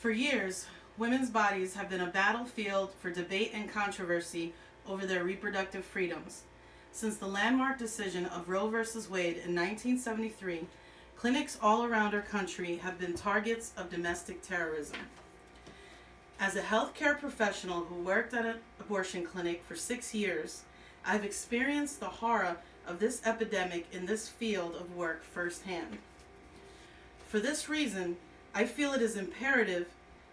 For years, women's bodies have been a battlefield for debate and controversy over their reproductive freedoms. Since the landmark decision of Roe v. Wade in 1973, clinics all around our country have been targets of domestic terrorism. As a healthcare professional who worked at an abortion clinic for 6 years, I've experienced the horror of this epidemic in this field of work firsthand. For this reason, I feel it is imperative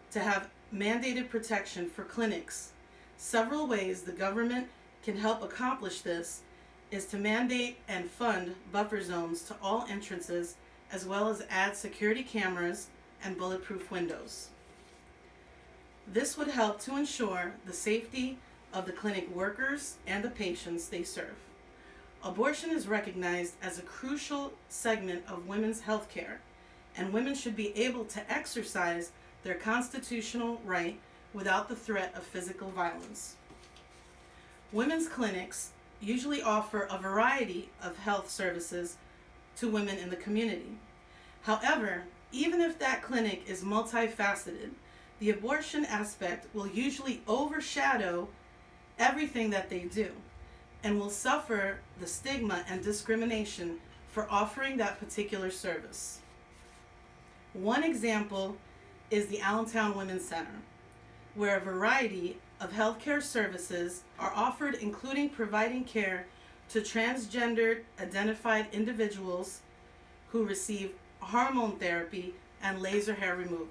to have mandated protection for clinics. Several ways the government can help accomplish this is to mandate and fund buffer zones to all entrances, as well as add security cameras and bulletproof windows. This would help to ensure the safety of the clinic workers and the patients they serve. Abortion is recognized as a crucial segment of women's health care, and women should be able to exercise their constitutional right without the threat of physical violence. Women's clinics usually offer a variety of health services to women in the community. However, even if that clinic is multifaceted, the abortion aspect will usually overshadow everything that they do and will suffer the stigma and discrimination for offering that particular service. One example is the Allentown Women's Center, where a variety of healthcare services are offered, including providing care to transgendered identified individuals who receive hormone therapy and laser hair removal.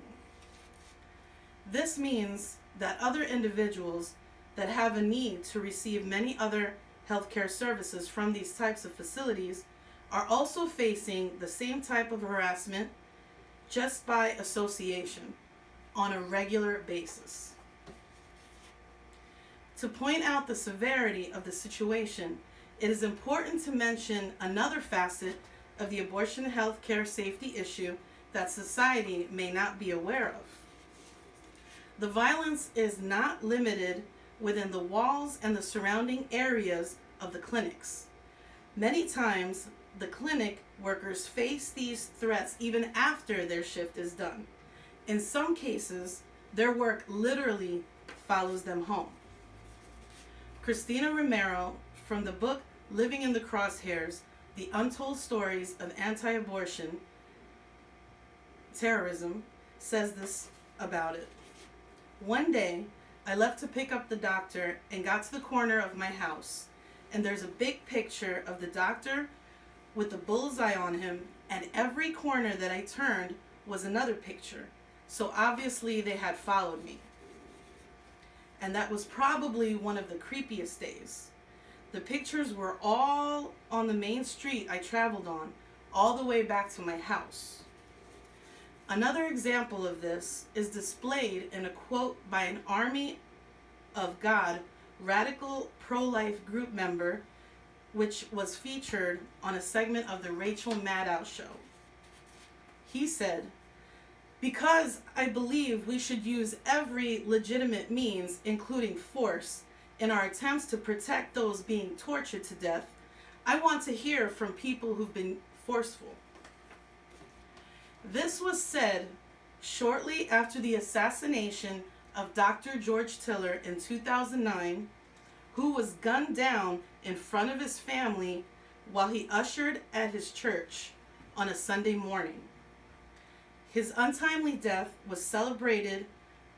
This means that other individuals that have a need to receive many other healthcare services from these types of facilities are also facing the same type of harassment just by association on a regular basis. To point out the severity of the situation, it is important to mention another facet of the abortion healthcare safety issue that society may not be aware of. The violence is not limited within the walls and the surrounding areas of the clinics. Many times, the clinic workers face these threats even after their shift is done. In some cases, their work literally follows them home. Christina Romero, from the book Living in the Crosshairs, The Untold Stories of Anti-Abortion Terrorism, says this about it. One day, I left to pick up the doctor and got to the corner of my house, and there's a big picture of the doctor with the bullseye on him, and every corner that I turned was another picture. So obviously they had followed me. And that was probably one of the creepiest days. The pictures were all on the main street I traveled on, all the way back to my house. Another example of this is displayed in a quote by an Army of God radical pro-life group member, which was featured on a segment of the Rachel Maddow show. He said, "Because I believe we should use every legitimate means, including force, in our attempts to protect those being tortured to death, I want to hear from people who've been forceful." This was said shortly after the assassination of Dr. George Tiller in 2009, who was gunned down in front of his family while he ushered at his church on a Sunday morning. His untimely death was celebrated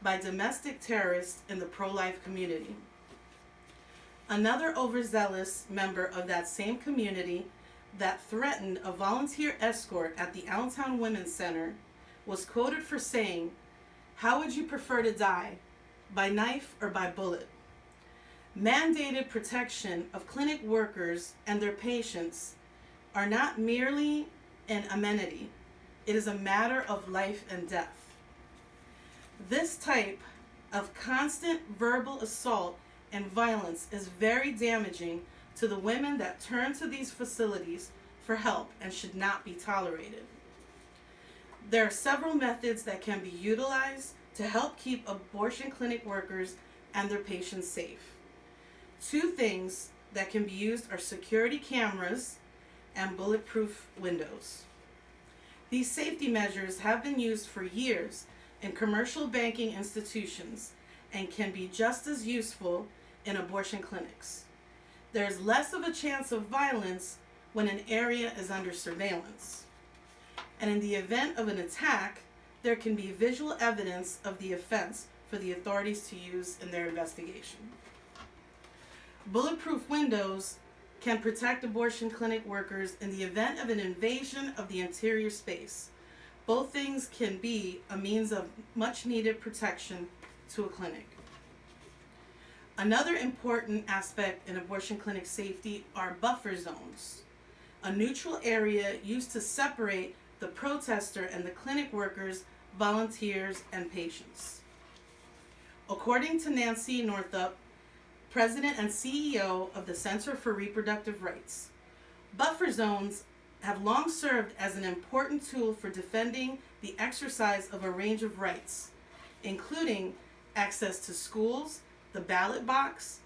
by domestic terrorists in the pro-life community. Another overzealous member of that same community that threatened a volunteer escort at the Allentown Women's Center was quoted for saying, "How would you prefer to die, by knife or by bullet?" Mandated protection of clinic workers and their patients are not merely an amenity. It is a matter of life and death. This type of constant verbal assault and violence is very damaging to the women that turn to these facilities for help and should not be tolerated. There are several methods that can be utilized to help keep abortion clinic workers and their patients safe. Two things that can be used are security cameras and bulletproof windows. These safety measures have been used for years in commercial banking institutions and can be just as useful in abortion clinics. There is less of a chance of violence when an area is under surveillance. And in the event of an attack, there can be visual evidence of the offense for the authorities to use in their investigation. Bulletproof windows can protect abortion clinic workers in the event of an invasion of the interior space. Both things can be a means of much needed protection to a clinic. Another important aspect in abortion clinic safety are buffer zones, a neutral area used to separate the protester and the clinic workers, volunteers, and patients. According to Nancy Northup, President and CEO of the Center for Reproductive Rights, buffer zones have long served as an important tool for defending the exercise of a range of rights, including access to schools, the ballot box,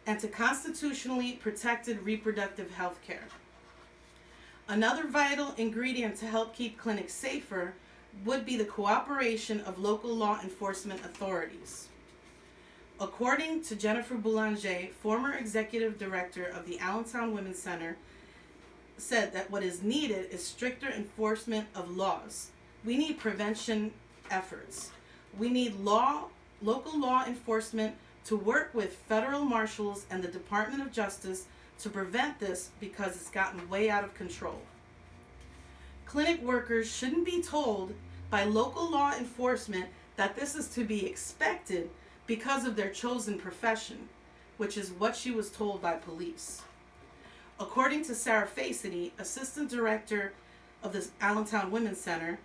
and to constitutionally protected reproductive health care. Another vital ingredient to help keep clinics safer would be the cooperation of local law enforcement authorities. According to Jennifer Boulanger, former executive director of the Allentown Women's Center, said that what is needed is stricter enforcement of laws. We need prevention efforts. We need local law enforcement to work with federal marshals and the Department of Justice to prevent this because it's gotten way out of control. Clinic workers shouldn't be told by local law enforcement that this is to be expected because of their chosen profession, which is what she was told by police. According to Sarah Facety, assistant director of the Allentown Women's Center,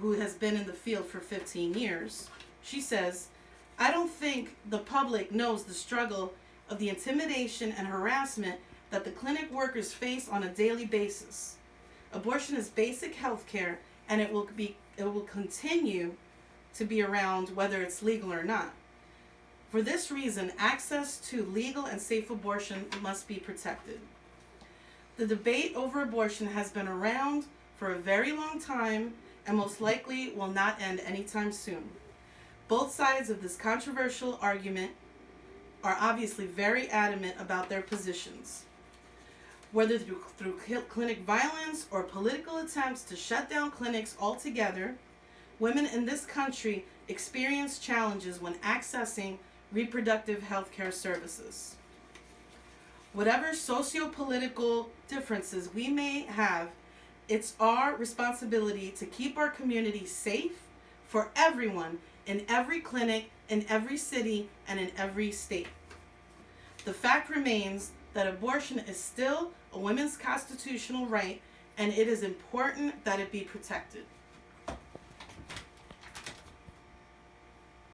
who has been in the field for 15 years, she says, "I don't think the public knows the struggle of the intimidation and harassment that the clinic workers face on a daily basis. Abortion is basic health care, and it will continue to be around whether it's legal or not. For this reason, access to legal and safe abortion must be protected." The debate over abortion has been around for a very long time and most likely will not end anytime soon. Both sides of this controversial argument are obviously very adamant about their positions. Whether through clinic violence or political attempts to shut down clinics altogether, women in this country experience challenges when accessing reproductive health care services. Whatever socio-political differences we may have, it's our responsibility to keep our community safe for everyone in every clinic, in every city, and in every state. The fact remains that abortion is still a women's constitutional right, and it is important that it be protected.